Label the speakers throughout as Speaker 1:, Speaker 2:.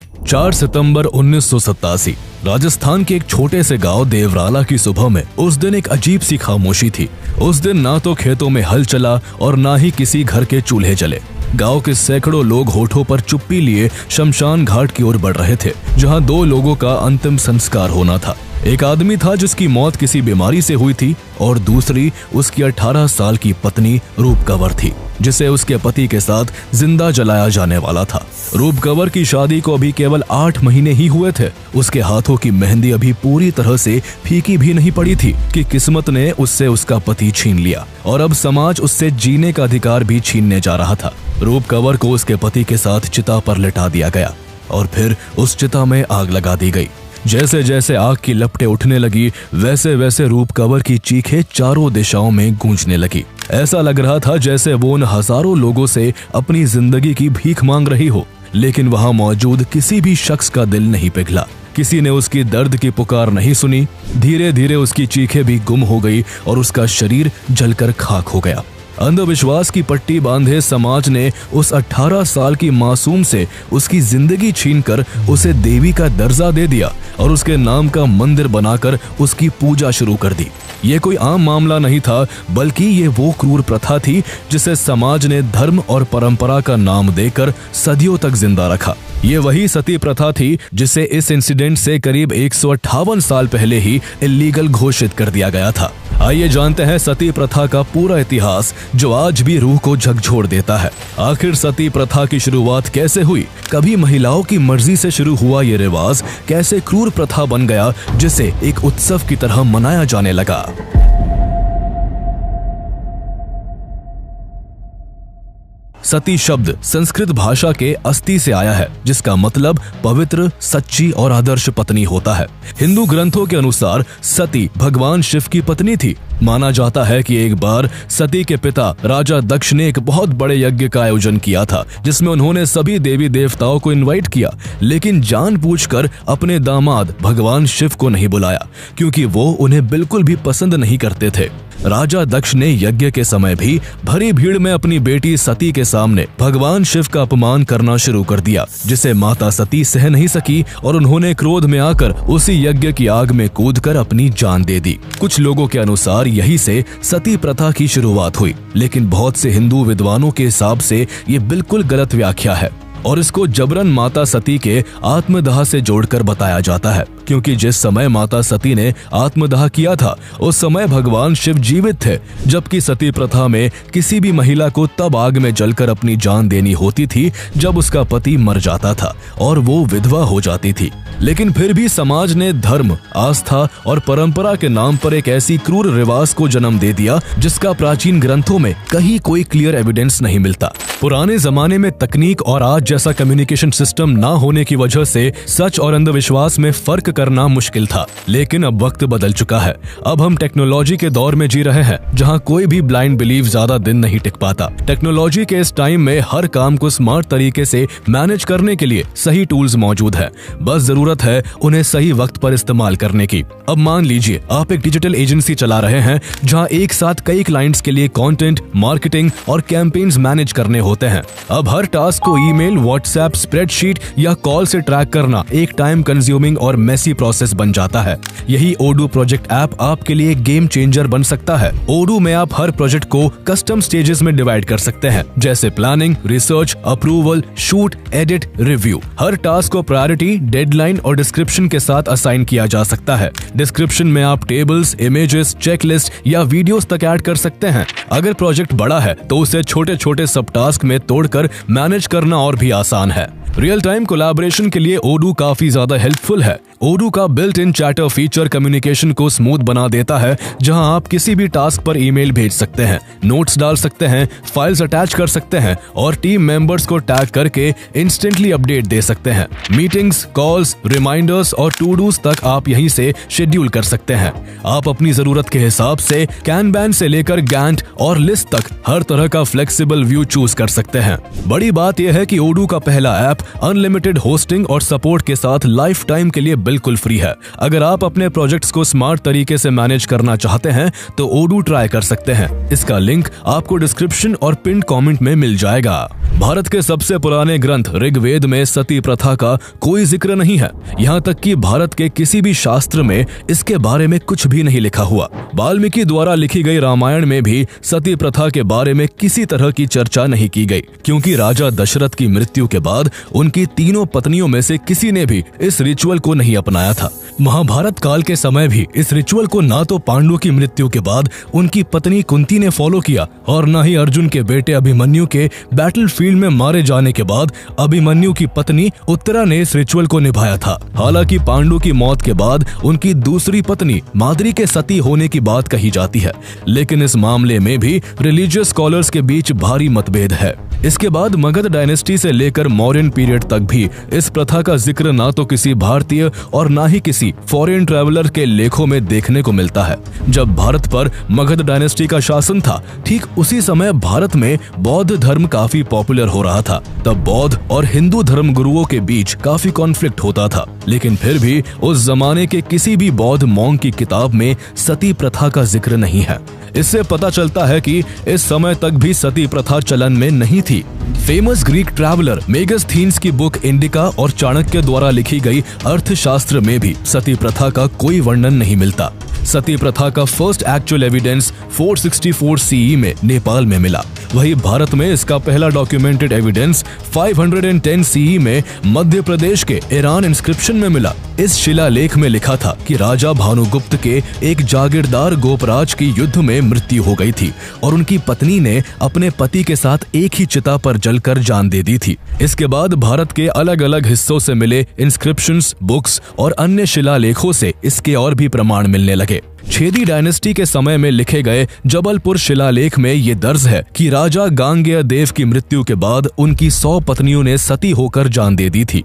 Speaker 1: 4 सितंबर 1987 राजस्थान के एक छोटे से गांव देवराला की सुबह में उस दिन एक अजीब सी खामोशी थी। उस दिन ना तो खेतों में हल चला और ना ही किसी घर के चूल्हे जले। गांव के सैकड़ों लोग होठों पर चुप्पी लिए शमशान घाट की ओर बढ़ रहे थे, जहां 2 लोगों का अंतिम संस्कार होना था। एक आदमी था जिसकी मौत किसी बीमारी से हुई थी और दूसरी उसकी 18 साल की पत्नी रूप कंवर थी, जिसे उसके पति के साथ जिंदा जलाया जाने वाला था। रूप कंवर की शादी को अभी केवल 8 महीने ही हुए थे। उसके हाथों की मेहंदी अभी पूरी तरह से फीकी भी नहीं पड़ी थी कि किस्मत ने उससे उसका पति छीन लिया और अब समाज उससे जीने का अधिकार भी छीनने जा रहा था। रूप कंवर को उसके पति के साथ चिता पर लिटा दिया गया और फिर उस चिता में आग लगा दी गई। जैसे जैसे आग की लपटें उठने लगी, वैसे वैसे रूप कंवर की चीखें चारों दिशाओं में गूंजने लगी। ऐसा लग रहा था जैसे वो उन हजारों लोगों से अपनी जिंदगी की भीख मांग रही हो, लेकिन वहां मौजूद किसी भी शख्स का दिल नहीं पिघला। किसी ने उसकी दर्द की पुकार नहीं सुनी। धीरे धीरे उसकी चीखें भी गुम हो गई और उसका शरीर जलकर खाक हो गया। अंधविश्वास की पट्टी बांधे समाज ने उस 18 साल की मासूम से उसकी जिंदगी छीनकर उसे देवी का दर्जा दे दिया और उसके नाम का मंदिर बनाकर उसकी पूजा शुरू कर दी। ये कोई आम मामला नहीं था, बल्कि ये वो क्रूर प्रथा थी जिसे समाज ने धर्म और परंपरा का नाम देकर सदियों तक जिंदा रखा। ये वही सती प्रथा थी जिसे इस इंसिडेंट से करीब 158 साल पहले ही इलीगल घोषित कर दिया गया था। आइए जानते हैं सती प्रथा का पूरा इतिहास, जो आज भी रूह को झकझोर देता है। आखिर सती प्रथा की शुरुआत कैसे हुई? कभी महिलाओं की मर्जी से शुरू हुआ ये रिवाज कैसे क्रूर प्रथा बन गया, जिसे एक उत्सव की तरह मनाया जाने लगा? सती शब्द संस्कृत भाषा के अस्ति से आया है, जिसका मतलब पवित्र, सच्ची और आदर्श पत्नी होता है। हिंदू ग्रंथों के अनुसार सती भगवान शिव की पत्नी थी। माना जाता है कि एक बार सती के पिता राजा दक्ष ने एक बहुत बड़े यज्ञ का आयोजन किया था, जिसमें उन्होंने सभी देवी देवताओं को इनवाइट किया, लेकिन जानबूझकर अपने दामाद भगवान शिव को नहीं बुलाया, क्योंकि वो उन्हें बिल्कुल भी पसंद नहीं करते थे। राजा दक्ष ने यज्ञ के समय भी भरी भीड़ में अपनी बेटी सती के सामने भगवान शिव का अपमान करना शुरू कर दिया, जिसे माता सती सह नहीं सकी और उन्होंने क्रोध में आकर उसी यज्ञ की आग में कूदकर अपनी जान दे दी। कुछ लोगों के अनुसार यही से सती प्रथा की शुरुआत हुई, लेकिन बहुत से हिंदू विद्वानों के हिसाब से ये बिल्कुल गलत व्याख्या है और इसको जबरन माता सती के आत्मदाह से जोड़कर बताया जाता है, क्योंकि जिस समय माता सती ने आत्मदाह किया था उस समय भगवान शिव जीवित थे, जबकि सती प्रथा में किसी भी महिला को तब आग में जलकर अपनी जान देनी होती थी जब उसका पति मर जाता था और वो विधवा हो जाती थी। लेकिन फिर भी समाज ने धर्म, आस्था और परंपरा के नाम पर एक ऐसी क्रूर रिवाज को जन्म दे दिया जिसका प्राचीन ग्रंथों में कहीं कोई क्लियर एविडेंस नहीं मिलता। पुराने जमाने में तकनीक और आज जैसा कम्युनिकेशन सिस्टम ना होने की वजह से सच और अंधविश्वास में फर्क करना मुश्किल था, लेकिन अब वक्त बदल चुका है। अब हम टेक्नोलॉजी के दौर में जी रहे हैं, जहां कोई भी ब्लाइंड बिलीव ज्यादा दिन नहीं टिक पाता। टेक्नोलॉजी के इस टाइम में हर काम को स्मार्ट तरीके से मैनेज करने के लिए सही टूल्स मौजूद है, बस जरूरत है उन्हें सही वक्त पर इस्तेमाल करने की। अब मान लीजिए आप एक डिजिटल एजेंसी चला रहे हैं, जहां एक साथ कई क्लाइंट्स के लिए कंटेंट, मार्केटिंग और कैंपेन्स मैनेज करने होते हैं। अब हर टास्क को ईमेल, व्हाट्सएप, स्प्रेडशीट या कॉल से ट्रैक करना एक टाइम कंज्यूमिंग और मेसी प्रोसेस बन जाता है। यही ओडू प्रोजेक्ट ऐप आपके लिए गेम चेंजर बन सकता है। ओडू में आप हर प्रोजेक्ट को कस्टम स्टेजेस में डिवाइड कर सकते हैं, जैसे planning, research, approval, shoot, edit, review. हर टास्क को प्रायोरिटी, डेडलाइन और डिस्क्रिप्शन के साथ असाइन किया जा सकता है। डिस्क्रिप्शन में आप टेबल्स, इमेजेस, चेकलिस्ट या वीडियोस तक ऐड कर सकते हैं। अगर प्रोजेक्ट बड़ा है तो उसे छोटे छोटे सब टास्क में तोड़कर मैनेज करना और भी आसान है। रियल टाइम कोलैबोरेशन के लिए ओडू काफी ज्यादा हेल्पफुल है। ओडू का built in chatter feature communication को स्मूथ बना देता है, जहां आप किसी भी टास्क पर ईमेल भेज सकते हैं, नोट्स डाल सकते हैं, फाइल्स अटैच कर सकते हैं और टीम मेंबर्स को टैग करके इंस्टेंटली अपडेट दे सकते हैं। मीटिंग्स, कॉल्स, रिमाइंडर्स और टू डूज तक आप यहीं से शेड्यूल कर सकते हैं। आप अपनी जरूरत के हिसाब से कैनबैन से लेकर गैंट और लिस्ट तक हर तरह का फ्लेक्सिबल व्यू चूज कर सकते हैं। बड़ी बात यह है कि ओडू का पहला ऐप अनलिमिटेड होस्टिंग और सपोर्ट के साथ लाइफ टाइम के लिए बिल्कुल फ्री है। अगर आप अपने प्रोजेक्ट्स को स्मार्ट तरीके से मैनेज करना चाहते हैं तो ओडू ट्राई कर सकते हैं। इसका लिंक आपको डिस्क्रिप्शन और पिन कमेंट में मिल जाएगा। भारत के सबसे पुराने ग्रंथ ऋग्वेद में सती प्रथा का कोई जिक्र नहीं है। यहाँ तक कि भारत के किसी भी शास्त्र में इसके बारे में कुछ भी नहीं लिखा हुआ। वाल्मीकि द्वारा लिखी गई रामायण में भी सती प्रथा के बारे में किसी तरह की चर्चा नहीं की गई, क्योंकि राजा दशरथ की मृत्यु के बाद उनकी तीनों पत्नियों में से किसी ने भी इस रिचुअल को नहीं अपनाया था। महाभारत काल के समय भी इस रिचुअल को ना तो पांडु की मृत्यु के बाद उनकी पत्नी कुंती ने फॉलो किया और न ही अर्जुन के बेटे अभिमन्यु के बैटलफील्ड में मारे जाने के बाद अभिमन्यु की पत्नी उत्तरा ने इस रिचुअल को निभाया था। हालांकि पांडु की मौत के बाद उनकी दूसरी पत्नी माद्री के सती होने की बात कही जाती है, लेकिन इस मामले में भी रिलीजियस स्कॉलर्स के बीच भारी मतभेद है। इसके बाद मगध डायनेस्टी से लेकर मौर्यन पीरियड तक भी इस प्रथा का जिक्र ना तो किसी भारतीय और ना ही किसी फॉरेन ट्रैवलर के लेखों में देखने को मिलता है। जब भारत पर मगध डायनेस्टी का शासन था, ठीक उसी समय भारत में बौद्ध धर्म काफी पॉपुलर हो रहा था। तब बौद्ध और हिंदू धर्म गुरुओं के बीच काफी कॉन्फ्लिक्ट होता था, लेकिन फिर भी उस जमाने के किसी भी बौद्ध मॉन्क की किताब में सती प्रथा का जिक्र नहीं है। इससे पता चलता है कि इस समय तक भी सती प्रथा चलन में नहीं थी। फेमस ग्रीक ट्रैवलर मेगास्थीन्स की बुक इंडिका और चाणक्य द्वारा लिखी गई अर्थशास्त्र में भी सती प्रथा का कोई वर्णन नहीं मिलता। सती प्रथा का फर्स्ट एक्चुअल एविडेंस 464 सीई में नेपाल में मिला। वहीं भारत में इसका पहला डॉक्यूमेंटेड एविडेंस 510 सीई में मध्य प्रदेश के ईरान इंस्क्रिप्शन में मिला। इस शिलालेख में लिखा था कि राजा भानुगुप्त के एक जागीरदार गोपराज की युद्ध में मृत्यु हो गई थी और उनकी पत्नी ने अपने पति के साथ एक ही चिता पर जलकर जान दे दी थी। इसके बाद भारत के अलग अलग हिस्सों से मिले इंस्क्रिप्शंस, बुक्स और अन्य शिलालेखों से इसके और भी प्रमाण मिलने लगे। छेदी डायनेस्टी के समय में लिखे गए जबलपुर शिलालेख में ये दर्ज है कि राजा गांगेय देव की मृत्यु के बाद उनकी 100 पत्नियों ने सती होकर जान दे दी थी।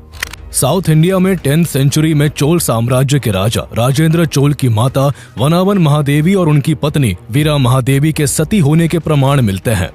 Speaker 1: साउथ इंडिया में 10th सेंचुरी में चोल साम्राज्य के राजा राजेंद्र चोल की माता वनावन महादेवी और उनकी पत्नी वीरा महादेवी के सती होने के प्रमाण मिलते हैं।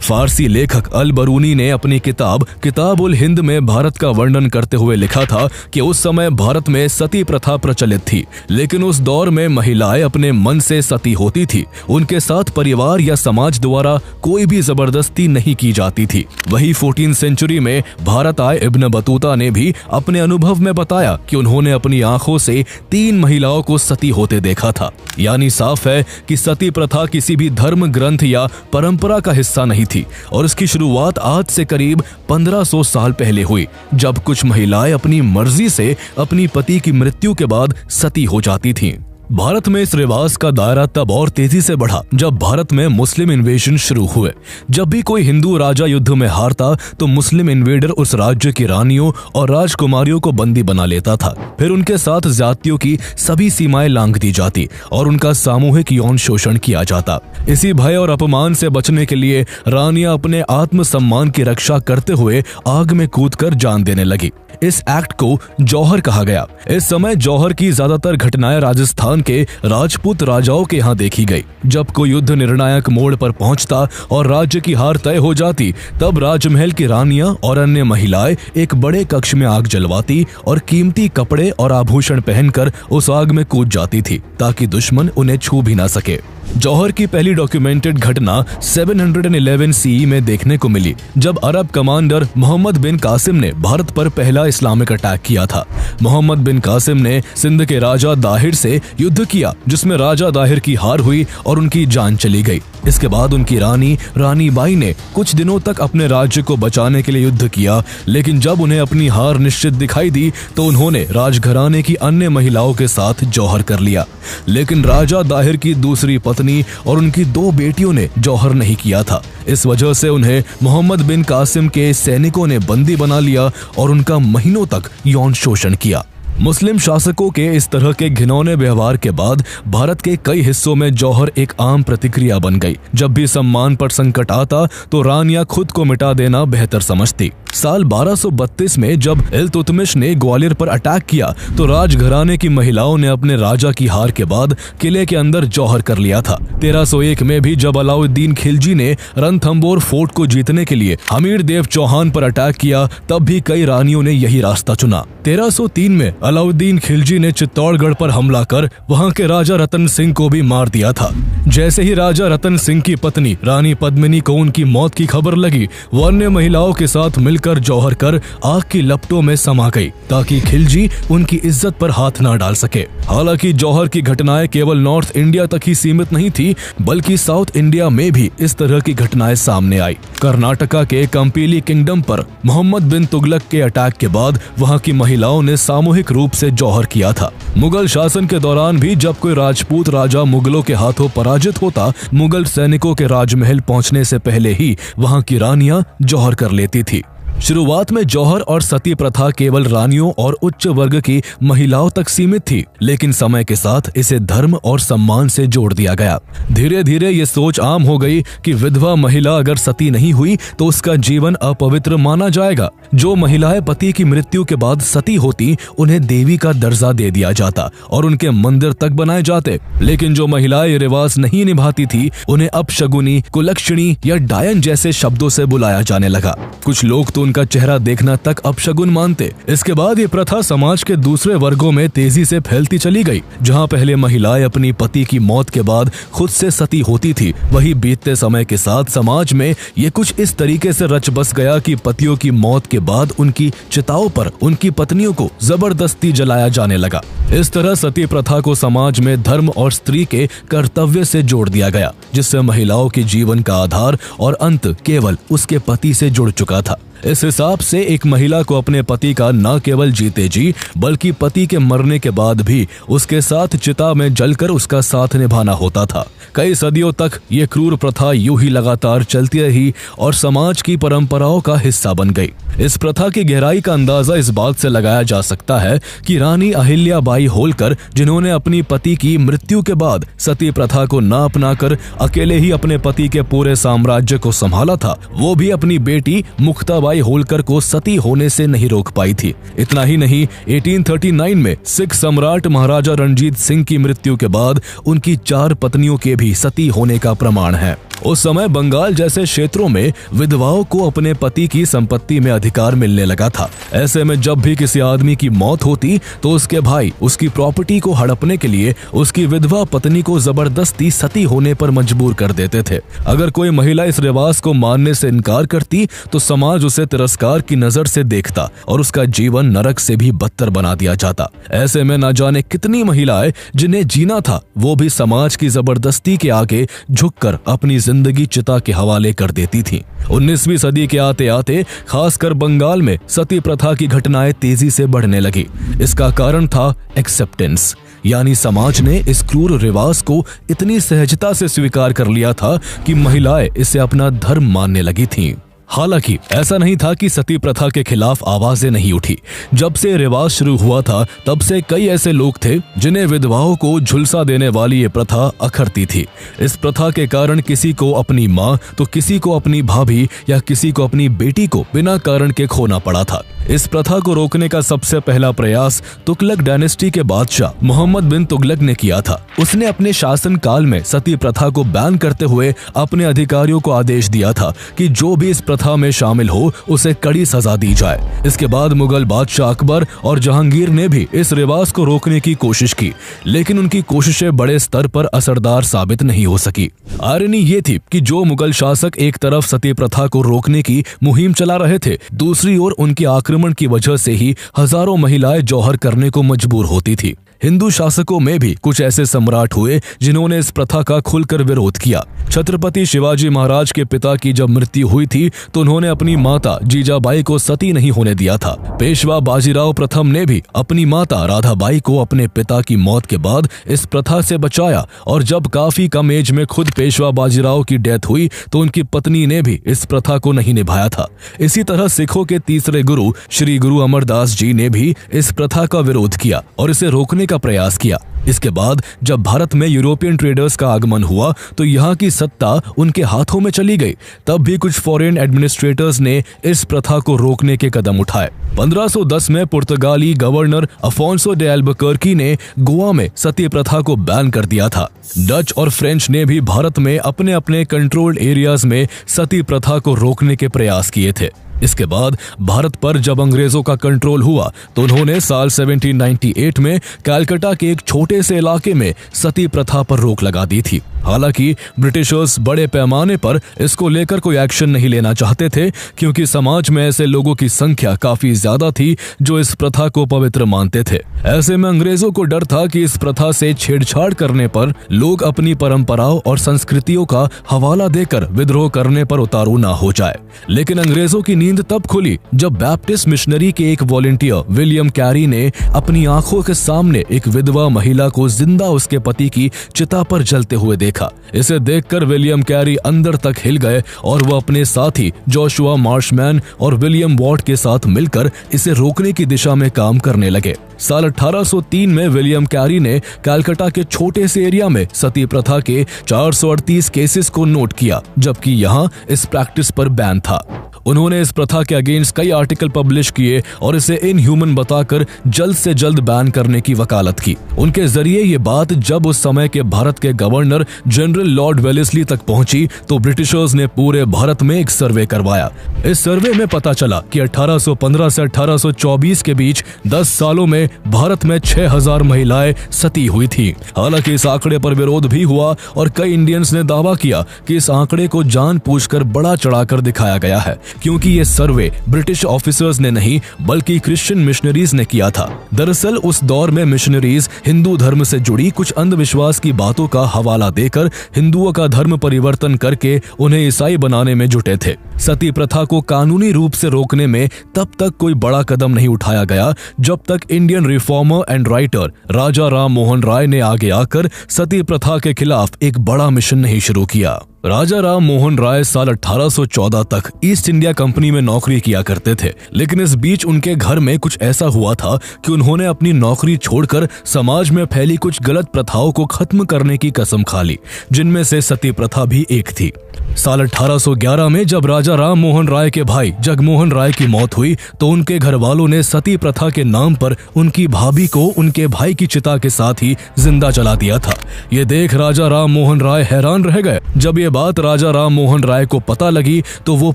Speaker 1: फारसी लेखक अल बरूनी ने अपनी किताब उल हिंद में भारत का वर्णन करते हुए लिखा था कि उस समय भारत में सती प्रथा प्रचलित थी, लेकिन उस दौर में महिलाएं अपने मन से सती होती थी। उनके साथ परिवार या समाज द्वारा कोई भी जबरदस्ती नहीं की जाती थी। वही 14th सेंचुरी में भारत आए इब्न बतूता ने भी अपने अनुभव में बताया कि उन्होंने अपनी आंखों से 3 महिलाओं को सती होते देखा था। यानी साफ है कि सती प्रथा किसी भी धर्म ग्रंथ या परंपरा का हिस्सा नहीं थी और इसकी शुरुआत आज से करीब 1500 साल पहले हुई, जब कुछ महिलाएं अपनी मर्जी से अपनी पति की मृत्यु के बाद सती हो जाती थीं। भारत में इस रिवाज का दायरा तब और तेजी से बढ़ा जब भारत में मुस्लिम इन्वेजन शुरू हुए। जब भी कोई हिंदू राजा युद्ध में हारता तो मुस्लिम इन्वेडर उस राज्य की रानियों और राजकुमारियों को बंदी बना लेता था। फिर उनके साथ जातियों की सभी सीमाएं लांघ दी जाती और उनका सामूहिक यौन शोषण किया जाता। इसी भय और अपमान से बचने के लिए रानियां अपने आत्मसम्मान की रक्षा करते हुए आग में कूदकर जान देने लगी। इस एक्ट को जौहर कहा गया। इस समय जौहर की ज्यादातर घटनाएं राजस्थान के राजपूत राजाओं के यहाँ देखी गई। जब कोई युद्ध निर्णायक मोड़ पर पहुंचता और राज्य की हार तय हो जाती, तब राजमहल की रानियां और अन्य महिलाएं एक बड़े कक्ष में आग जलवाती और कीमती कपड़े और आभूषण पहनकर उस आग में कूद जाती थी ताकि दुश्मन उन्हें छू भी ना सके। जौहर की पहली डॉक्यूमेंटेड घटना 711 सीई में देखने को मिली, जब अरब कमांडर मोहम्मद बिन कासिम ने भारत पर पहला इस्लामिक अटैक किया था। मोहम्मद बिन कासिम ने सिंध के राजा दाहिर से युद्ध किया, जिसमें राजा दाहिर की हार हुई और उनकी जान चली गई। इसके बाद उनकी रानी बाई ने कुछ दिनों तक अपने राज्य को बचाने के लिए युद्ध किया, लेकिन जब उन्हें अपनी हार निश्चित दिखाई दी तो उन्होंने राजघराने की अन्य महिलाओं के साथ जौहर कर लिया। लेकिन राजा दाहिर की दूसरी पत्नी और उनकी 2 बेटियों ने जौहर नहीं किया था। इस वजह से उन्हें मोहम्मद बिन कासिम के सैनिकों ने बंदी बना लिया और उनका महीनों तक यौन शोषण किया। मुस्लिम शासकों के इस तरह के घिनौने व्यवहार के बाद भारत के कई हिस्सों में जौहर एक आम प्रतिक्रिया बन गई। जब भी सम्मान पर संकट आता तो रानियां खुद को मिटा देना बेहतर समझती। साल 1232 में जब इल्तुतमिश ने ग्वालियर पर अटैक किया तो राजघराने की महिलाओं ने अपने राजा की हार के बाद किले के अंदर जौहर कर लिया था। 1301 में भी जब अलाउद्दीन खिलजी ने रणथंबोर फोर्ट को जीतने के लिए हमीर देव चौहान पर अटैक किया, तब भी कई रानियों ने यही रास्ता चुना। 1303 में अलाउद्दीन खिलजी ने चित्तौड़गढ़ पर हमला कर वहां के राजा रतन सिंह को भी मार दिया था। जैसे ही राजा रतन सिंह की पत्नी रानी पद्मिनी को उनकी मौत की खबर लगी, वो अन्य महिलाओं के साथ मिलकर जौहर कर आग की लपटों में समा गई ताकि खिलजी उनकी इज्जत पर हाथ न डाल सके। हालांकि जौहर की घटनाएं केवल नॉर्थ इंडिया तक ही सीमित नहीं थी, बल्कि साउथ इंडिया में भी इस तरह की घटनाएं सामने आई। कर्नाटका के कंपीली किंगडम पर मोहम्मद बिन तुगलक के अटैक के बाद वहां की महिलाओं ने सामूहिक रूप से जौहर किया था। मुगल शासन के दौरान भी जब कोई राजपूत राजा मुगलों के हाथों पराजित होता, मुगल सैनिकों के राजमहल पहुंचने से पहले ही वहां की रानियां जौहर कर लेती थी। शुरुआत में जौहर और सती प्रथा केवल रानियों और उच्च वर्ग की महिलाओं तक सीमित थी, लेकिन समय के साथ इसे धर्म और सम्मान से जोड़ दिया गया। धीरे धीरे ये सोच आम हो गई कि विधवा महिला अगर सती नहीं हुई तो उसका जीवन अपवित्र माना जाएगा। जो महिलाएं पति की मृत्यु के बाद सती होती, उन्हें देवी का दर्जा दे दिया जाता और उनके मंदिर तक बनाए जाते। लेकिन जो महिलाएं ये रिवाज नहीं निभाती थी, उन्हें अपशगुनी, कुलक्षणी या डायन जैसे शब्दों से बुलाया जाने लगा। कुछ लोग तो उनका चेहरा देखना तक अपशगुन मानते। इसके बाद ये प्रथा समाज के दूसरे वर्गों में तेजी से फैलती चली गई। जहां पहले महिलाएं अपनी पति की मौत के बाद खुद से सती होती थी, वही बीतते समय के साथ समाज में ये कुछ इस तरीके से रच बस गया कि पतियों की मौत के बाद उनकी चिताओं पर उनकी पत्नियों को जबरदस्ती जलाया जाने लगा। इस तरह सती प्रथा को समाज में धर्म और स्त्री के कर्तव्य से जोड़ दिया गया, जिससे महिलाओं के जीवन का आधार और अंत केवल उसके पति से जुड़ चुका था। इस हिसाब से एक महिला को अपने पति का न केवल जीते जी बल्कि पति के मरने के बाद भी उसके साथ चिता में जलकर उसका साथ निभाना होता था। कई सदियों तक ये क्रूर प्रथा यूं ही लगातार चलती रही और समाज की परंपराओं का हिस्सा बन गई। इस प्रथा की गहराई का अंदाजा इस बात से लगाया जा सकता है कि रानी अहिल्याबाई होलकर, जिन्होंने अपनी पति की मृत्यु के बाद सती प्रथा को न अपनाकर अकेले ही अपने पति के पूरे साम्राज्य को संभाला था, वो भी अपनी बेटी मुक्ताबाई होलकर को सती होने से नहीं रोक पाई थी। इतना ही नहीं, 1839 में सिख सम्राट महाराजा रणजीत सिंह की मृत्यु के बाद उनकी 4 पत्नियों के भी सती होने का प्रमाण है। उस समय बंगाल जैसे क्षेत्रों में विधवाओं को अपने पति की संपत्ति में अधिकार मिलने लगा था। ऐसे में जब भी किसी आदमी की मौत होती तो उसके भाई उसकी प्रॉपर्टी को हड़पने के लिए उसकी विधवा पत्नी को जबरदस्ती सती होने पर मजबूर कर देते थे। अगर कोई महिला इस रिवाज को मानने से इनकार करती तो समाज उसे तिरस्कार की नजर से देखता और उसका जीवन नरक से भी बदतर बना दिया जाता। ऐसे में न जाने कितनी महिलाएं जिन्हें जीना था वो भी समाज की जबरदस्ती के आगे झुककर अपनी जिंदगी चिता के हवाले कर देती थीं। 19वीं सदी के आते आते खासकर बंगाल में सती प्रथा की घटनाएं तेजी से बढ़ने लगी। इसका कारण था एक्सेप्टेंस, यानी समाज ने इस क्रूर रिवाज को इतनी सहजता से स्वीकार कर लिया था कि महिलाएं इसे अपना धर्म मानने लगी थीं। हालांकि ऐसा नहीं था कि सती प्रथा के खिलाफ आवाजें नहीं उठी। जब से रिवाज शुरू हुआ था तब से कई ऐसे लोग थे जिन्हें विधवाओं को झुलसा देने वाली ये प्रथा अखरती थी। इस प्रथा के कारण किसी को अपनी माँ तो किसी को अपनी भाभी या किसी को अपनी बेटी को बिना कारण के खोना पड़ा था। इस प्रथा को रोकने का सबसे पहला प्रयास तुगलक डायनेस्टी के बादशाह मोहम्मद बिन तुगलक ने किया था। उसने अपने शासन काल में सती प्रथा को बैन करते हुए अपने अधिकारियों को आदेश दिया था कि जो भी इस प्रथा में शामिल हो उसे कड़ी सजा दी जाए। इसके बाद मुगल बादशाह अकबर और जहांगीर ने भी इस रिवाज को रोकने की कोशिश की, लेकिन उनकी कोशिशें बड़े स्तर पर असरदार साबित नहीं हो सकी। आयरनी ये थी कि जो मुगल शासक एक तरफ सती प्रथा को रोकने की मुहिम चला रहे थे, दूसरी ओर उनकी आक्रमण की वजह से ही हजारों महिलाएं जौहर करने को मजबूर होती थी। हिंदू शासकों में भी कुछ ऐसे सम्राट हुए जिन्होंने इस प्रथा का खुलकर विरोध किया। छत्रपति शिवाजी महाराज के पिता की जब मृत्यु हुई थी तो उन्होंने अपनी माता जीजाबाई को सती नहीं होने दिया था। पेशवा बाजीराव प्रथम ने भी अपनी माता राधाबाई को अपने पिता की मौत के बाद इस प्रथा से बचाया और जब काफी कम एज में खुद पेशवा बाजीराव की डेथ हुई तो उनकी पत्नी ने भी इस प्रथा को नहीं निभाया था। इसी तरह सिखों के तीसरे गुरु श्री गुरु अमरदास जी ने भी इस प्रथा का विरोध किया और इसे रोकने का प्रयास किया। इसके बाद जब भारत में यूरोपियन ट्रेडर्स का आगमन हुआ तो यहाँ की सत्ता उनके हाथों में चली गई। तब भी कुछ फॉरेन एडमिनिस्ट्रेटर्स ने इस प्रथा को रोकने के कदम उठाए। 1510 में पुर्तगाली गवर्नर अफोंसो डे अल्बुकर्की ने गोवा में सती प्रथा को बैन कर दिया था। डच और फ्रेंच ने भी भारत में अपने अपने कंट्रोल्ड एरियाज में सती प्रथा को रोकने के प्रयास किए थे। इसके बाद भारत पर जब अंग्रेजों का कंट्रोल हुआ तो उन्होंने साल 1798 में कलकत्ता के एक छोटे से इलाके में सती प्रथा पर रोक लगा दी थी। हालांकि ब्रिटिशर्स बड़े पैमाने पर इसको लेकर कोई एक्शन नहीं लेना चाहते थे, क्योंकि समाज में ऐसे लोगों की संख्या काफी ज्यादा थी जो इस प्रथा को पवित्र मानते थे। ऐसे में अंग्रेजों को डर था कि इस प्रथा से छेड़छाड़ करने पर लोग अपनी परंपराओं और संस्कृतियों का हवाला देकर विद्रोह करने पर उतारू ना हो जाए। लेकिन अंग्रेजों की नींद तब खुली जब बैप्टिस्ट मिशनरी के एक वॉलंटियर विलियम कैरी ने अपनी आंखों के सामने एक विधवा महिला को जिंदा उसके पति की चिता पर जलते हुए देखा। इसे देखकर विलियम कैरी अंदर तक हिल गए और वो अपने साथी जोशुआ मार्शमैन और विलियम वॉट के साथ मिलकर इसे रोकने की दिशा में काम करने लगे। साल 1803 में विलियम कैरी ने कलकत्ता के छोटे से एरिया में सती प्रथा के 438 केसेस को नोट किया, जबकि यहाँ इस प्रैक्टिस पर बैन था। उन्होंने इस प्रथा के अगेंस्ट कई आर्टिकल पब्लिश किए और इसे इनह्यूमन बताकर जल्द से जल्द बैन करने की वकालत की। उनके जरिए ये बात जब उस समय के भारत के गवर्नर जनरल लॉर्ड वेलेस्ली तक पहुंची तो ब्रिटिशर्स ने पूरे भारत में एक सर्वे करवाया। इस सर्वे में पता चला कि 1815 से 1824 के बीच 10 सालों में भारत में 6000 महिलाएं सती हुई थी। हालांकि इस आंकड़े पर विरोध भी हुआ और कई इंडियंस ने दावा किया कि इस आंकड़े को जानबूझकर बड़ा चढ़ाकर दिखाया गया है, क्योंकि ये सर्वे ब्रिटिश ऑफिसर्स ने नहीं बल्कि क्रिश्चियन मिशनरीज ने किया था। दरअसल उस दौर में मिशनरीज हिंदू धर्म से जुड़ी कुछ अंधविश्वास की बातों का हवाला देकर हिंदुओं का धर्म परिवर्तन करके उन्हें ईसाई बनाने में जुटे थे। सती प्रथा को कानूनी रूप से रोकने में तब तक कोई बड़ा कदम नहीं उठाया गया जब तक इंडियन रिफॉर्मर एंड राइटर राजा राम मोहन राय ने आगे आकर सती प्रथा के खिलाफ एक बड़ा मिशन नहीं शुरू किया। राजा राम मोहन राय साल 1814 तक ईस्ट इंडिया कंपनी में नौकरी किया करते थे, लेकिन इस बीच उनके घर में कुछ ऐसा हुआ था कि उन्होंने अपनी नौकरी छोड़कर समाज में फैली कुछ गलत प्रथाओं को खत्म करने की कसम खा ली, जिनमें से सती प्रथा भी एक थी। साल 1811 में जब राजा राम मोहन राय के भाई जगमोहन राय की मौत हुई तो उनके घर वालों ने सती प्रथा के नाम पर उनकी भाभी को उनके भाई की चिता के साथ ही जिंदा जला दिया था। ये देख राजा राम मोहन राय हैरान रह गए। जब ये बात राजा राम मोहन राय को पता लगी तो वो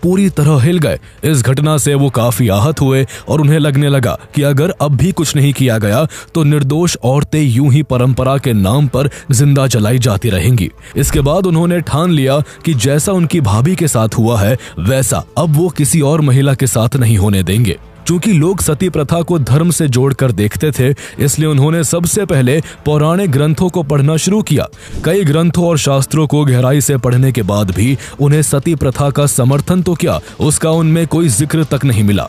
Speaker 1: पूरी तरह हिल गए। इस घटना से वो काफी आहत हुए और उन्हें लगने लगा कि अगर अब भी कुछ नहीं किया गया तो निर्दोष औरतें यूं ही परंपरा के नाम पर जिंदा जलाई जाती रहेंगी। इसके बाद उन्होंने ठान लिया कि जैसा उनकी भाभी के साथ हुआ है वैसा अब वो किसी और महिला के साथ नहीं होने देंगे। चूंकि लोग सती प्रथा को धर्म से जोड़कर देखते थे, इसलिए उन्होंने सबसे पहले पौराणिक ग्रंथों को पढ़ना शुरू किया। कई ग्रंथों और शास्त्रों को गहराई से पढ़ने के बाद भी उन्हें सती प्रथा का समर्थन तो क्या, उसका उनमें कोई जिक्र तक नहीं मिला।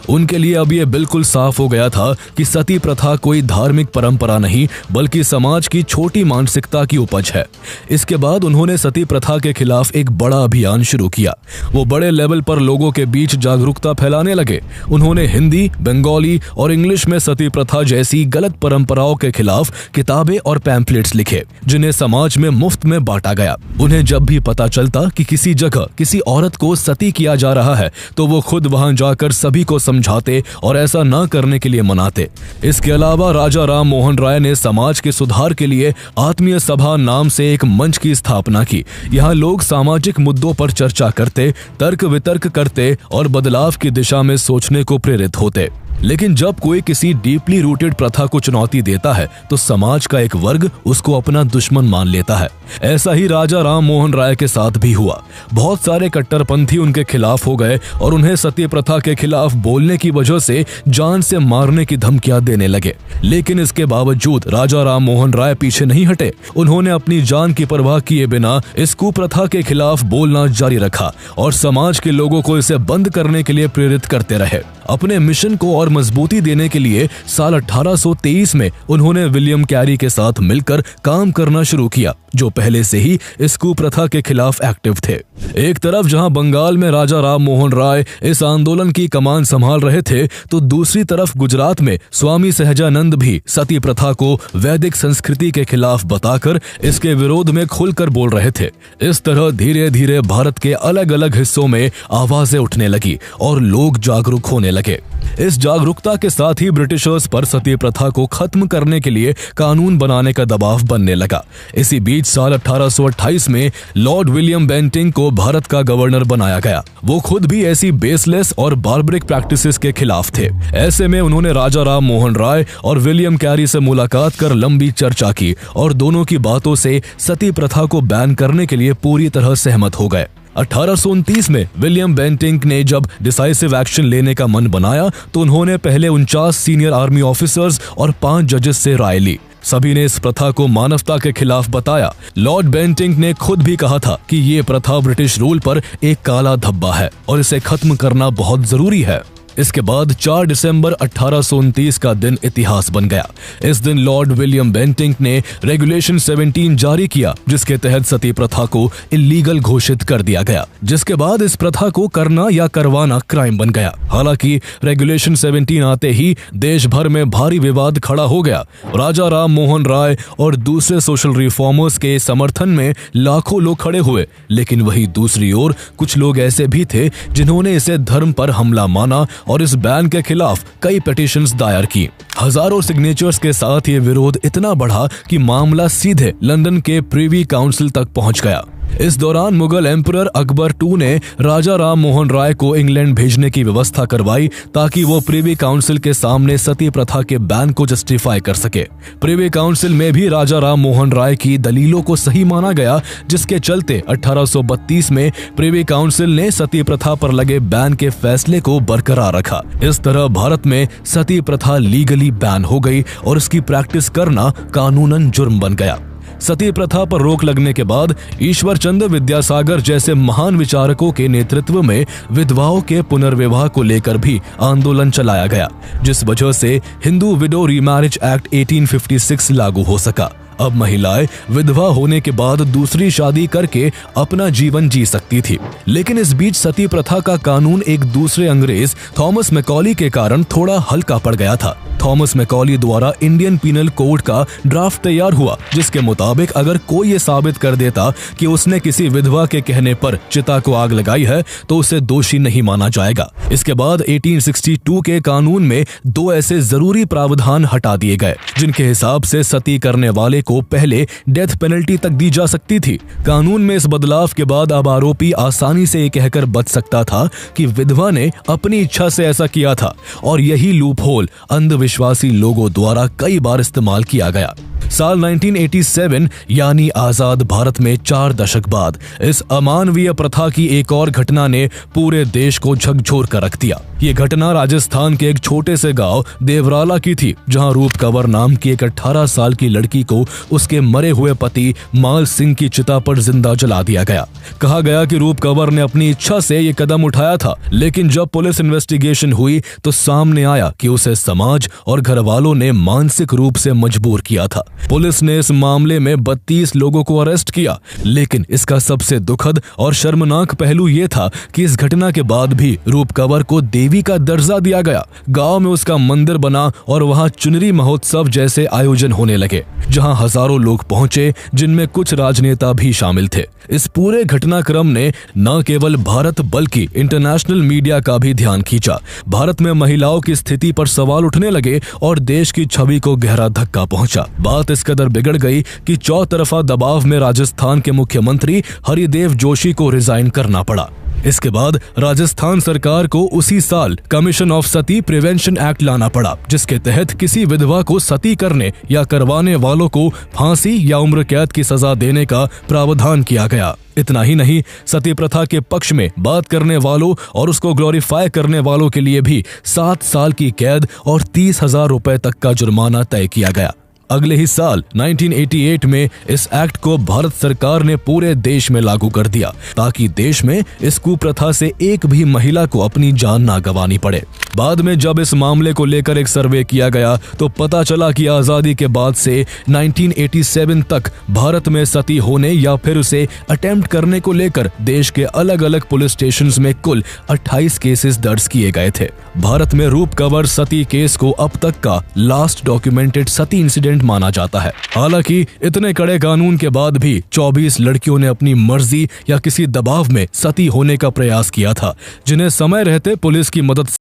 Speaker 1: उनके लिए अब ये बिल्कुल साफ हो गया था कि सती प्रथा कोई धार्मिक परंपरा नहीं बल्कि समाज की छोटी मानसिकता की उपज है। इसके बाद उन्होंने सती प्रथा के खिलाफ एक बड़ा अभियान शुरू किया। वो बड़े लेवल पर लोगों के बीच जागरूकता फैलाने लगे। उन्होंने हिंदी, बंगाली और इंग्लिश में सती प्रथा जैसी गलत परंपराओं के खिलाफ किताबें और पैम्फलेट्स लिखे, जिन्हें समाज में मुफ्त में बांटा गया। उन्हें जब भी पता चलता कि किसी जगह किसी औरत को सती किया जा रहा है तो वो खुद वहां जाकर सभी को समझाते और ऐसा न करने के लिए मनाते। इसके अलावा राजा राम मोहन राय ने समाज के सुधार के लिए आत्मीय सभा नाम से एक मंच की स्थापना की। यहाँ लोग सामाजिक मुद्दों पर चर्चा करते, तर्क वितर्क करते और बदलाव की दिशा में सोचने को प्रेरित होते। लेकिन जब कोई किसी डीपली रूटेड प्रथा को चुनौती देता है तो समाज का एक वर्ग उसको अपना दुश्मन मान लेता है। ऐसा ही राजा राम मोहन राय के साथ भी हुआ। बहुत सारे कट्टरपंथी उनके खिलाफ हो गए और उन्हें सती प्रथा के खिलाफ बोलने की वजह से जान से मारने की धमकियां देने लगे। लेकिन इसके बावजूद राजा राम मोहन राय पीछे नहीं हटे। उन्होंने अपनी जान की परवाह किए बिना इस कुप्रथा के खिलाफ बोलना जारी रखा और समाज के लोगों को इसे बंद करने के लिए प्रेरित करते रहे। अपने मिशन को और मजबूती देने के लिए साल 1823 में उन्होंने विलियम कैरी के साथ मिलकर काम करना शुरू किया, जो पहले से ही इस कुप्रथा के खिलाफ एक्टिव थे। एक तरफ जहां बंगाल में राजा राम मोहन राय इस आंदोलन की कमान संभाल रहे थे, तो दूसरी तरफ गुजरात में स्वामी सहजानंद भी सती प्रथा को वैदिक संस्कृति के खिलाफ बताकर इसके विरोध में खुलकर बोल रहे थे। इस तरह धीरे धीरे भारत के अलग अलग हिस्सों में आवाजें उठने लगी और लोग जागरूक होने लगे। इस जागरूकता के साथ ही ब्रिटिशर्स पर सती प्रथा को खत्म करने के लिए कानून बनाने का दबाव बनने लगा। इसी बीच साल 1828 में लॉर्ड विलियम बेंटिंक को भारत का गवर्नर बनाया गया। वो खुद भी ऐसी बेसलेस और बार्बरिक प्रैक्टिसेस के खिलाफ थे। ऐसे में उन्होंने राजा राम मोहन राय और विलियम कैरी से मुलाकात कर लंबी चर्चा की और दोनों की बातों से सती प्रथा को बैन करने के लिए पूरी तरह सहमत हो गए। 1829 में विलियम बेंटिंक ने जब डिसाइसिव एक्शन लेने का मन बनाया तो उन्होंने पहले 49 सीनियर आर्मी ऑफिसर्स और 5 जजेस से राय ली। सभी ने इस प्रथा को मानवता के खिलाफ बताया। लॉर्ड बेंटिंक ने खुद भी कहा था कि ये प्रथा ब्रिटिश रूल पर एक काला धब्बा है और इसे खत्म करना बहुत जरूरी है। इसके बाद 4 दिसंबर 1829 का दिन इतिहास बन गया। इस दिन लॉर्ड विलियम बेंटिंक ने रेगुलेशन 17 जारी किया, जिसके तहत सती प्रथा को इलीगल घोषित कर दिया गया, जिसके बाद इस प्रथा को करना या करवाना क्राइम बन गया। हालांकि रेगुलेशन 17 आते ही देश भर में भारी विवाद खड़ा हो गया। राजा राम मोहन राय और दूसरे सोशल रिफॉर्मर्स के समर्थन में लाखों लोग खड़े हुए, लेकिन वही दूसरी ओर कुछ लोग ऐसे भी थे जिन्होंने इसे धर्म पर हमला माना और इस बैन के खिलाफ कई पिटीशंस दायर की। हजारों सिग्नेचर्स के साथ ये विरोध इतना बढ़ा कि मामला सीधे लंदन के प्रिवी काउंसिल तक पहुंच गया। इस दौरान मुगल एम्परर अकबर II ने राजा राम मोहन राय को इंग्लैंड भेजने की व्यवस्था करवाई ताकि वो प्रिवी काउंसिल के सामने सती प्रथा के बैन को जस्टिफाई कर सके। प्रिवी काउंसिल में भी राजा राम मोहन राय की दलीलों को सही माना गया, जिसके चलते 1832 में प्रिवी काउंसिल ने सती प्रथा पर लगे बैन के फैसले को बरकरार रखा। इस तरह भारत में सती प्रथा लीगली बैन हो गई और इसकी प्रैक्टिस करना कानूनन जुर्म बन गया। सती प्रथा पर रोक लगने के बाद ईश्वर चंद्र विद्यासागर जैसे महान विचारकों के नेतृत्व में विधवाओं के पुनर्विवाह को लेकर भी आंदोलन चलाया गया, जिस वजह से हिंदू विडो रीमैरिज एक्ट 1856 लागू हो सका। अब महिलाएं विधवा होने के बाद दूसरी शादी करके अपना जीवन जी सकती थी। लेकिन इस बीच सती प्रथा का कानून एक दूसरे अंग्रेज थॉमस मैकॉली के कारण थोड़ा हल्का पड़ गया था। थॉमस मैकॉली द्वारा इंडियन पीनल कोड का ड्राफ्ट तैयार हुआ, जिसके मुताबिक अगर कोई ये साबित कर देता कि उसने किसी विधवा के कहने पर चिता को आग लगाई है तो उसे दोषी नहीं माना जाएगा। इसके बाद 1862 के कानून में 2 ऐसे जरूरी प्रावधान हटा दिए गए जिनके हिसाब से सती करने वाले को पहले डेथ पेनल्टी तक दी जा सकती थी। कानून में इस बदलाव के बाद अब आरोपी आसानी से ये कहकर बच सकता था कि विधवा ने अपनी इच्छा से ऐसा किया था, और यही लूपहोल अंधविश्वासी लोगों द्वारा कई बार इस्तेमाल किया गया। साल 1987 यानी आजाद भारत में 4 दशक बाद इस अमानवीय प्रथा की एक और घटना ने पूरे देश को झकझोर कर रख दिया। ये घटना राजस्थान के एक छोटे से गांव देवराला की थी, जहां रूप कंवर नाम की एक 18 साल की लड़की को उसके मरे हुए पति माल सिंह की चिता पर जिंदा जला दिया गया। कहा गया कि रूप कंवर ने अपनी इच्छा से ये कदम उठाया था, लेकिन जब पुलिस इन्वेस्टिगेशन हुई तो सामने आया कि उसे समाज और घर वालों ने मानसिक रूप से मजबूर किया था। पुलिस ने इस मामले में 32 लोगों को अरेस्ट किया, लेकिन इसका सबसे दुखद और शर्मनाक पहलू ये था कि इस घटना के बाद भी रूप कंवर को देवी का दर्जा दिया गया। गांव में उसका मंदिर बना और वहां चुनरी महोत्सव जैसे आयोजन होने लगे, जहां हजारों लोग पहुंचे, जिनमें कुछ राजनेता भी शामिल थे। इस पूरे घटनाक्रम ने न केवल भारत बल्कि इंटरनेशनल मीडिया का भी ध्यान खींचा। भारत में महिलाओं की स्थिति पर सवाल उठने लगे और देश की छवि को गहरा धक्का पहुंचा। बात इस कदर बिगड़ गई कि चौतरफा दबाव में राजस्थान के मुख्यमंत्री हरिदेव जोशी को रिजाइन करना पड़ा। इसके बाद राजस्थान सरकार को उसी साल commission of Sati prevention act लाना पड़ा, जिसके तहत किसी विधवा को सती करने या करवाने वालों को फांसी या उम्र कैद की सजा देने का प्रावधान किया गया। इतना ही नहीं, सती प्रथा के पक्ष में बात करने वालों और उसको ग्लोरीफाई करने वालों के लिए भी 7 साल की कैद और 30,000 रुपए तक का जुर्माना तय किया गया। अगले ही साल 1988 में इस एक्ट को भारत सरकार ने पूरे देश में लागू कर दिया, ताकि देश में इस कुप्रथा से एक भी महिला को अपनी जान ना गंवानी पड़े। बाद में जब इस मामले को लेकर एक सर्वे किया गया तो पता चला कि आजादी के बाद से 1987 तक भारत में सती होने या फिर उसे अटेम्प्ट करने को लेकर देश के अलग अलग पुलिस स्टेशंस में कुल 28 केसेस दर्ज किए गए थे। भारत में रूप कंवर सती केस को अब तक का लास्ट डॉक्यूमेंटेड सती इंसिडेंट माना जाता है। हालांकि इतने कड़े कानून के बाद भी 24 लड़कियों ने अपनी मर्जी या किसी दबाव में सती होने का प्रयास किया था, जिन्हें समय रहते पुलिस की मदद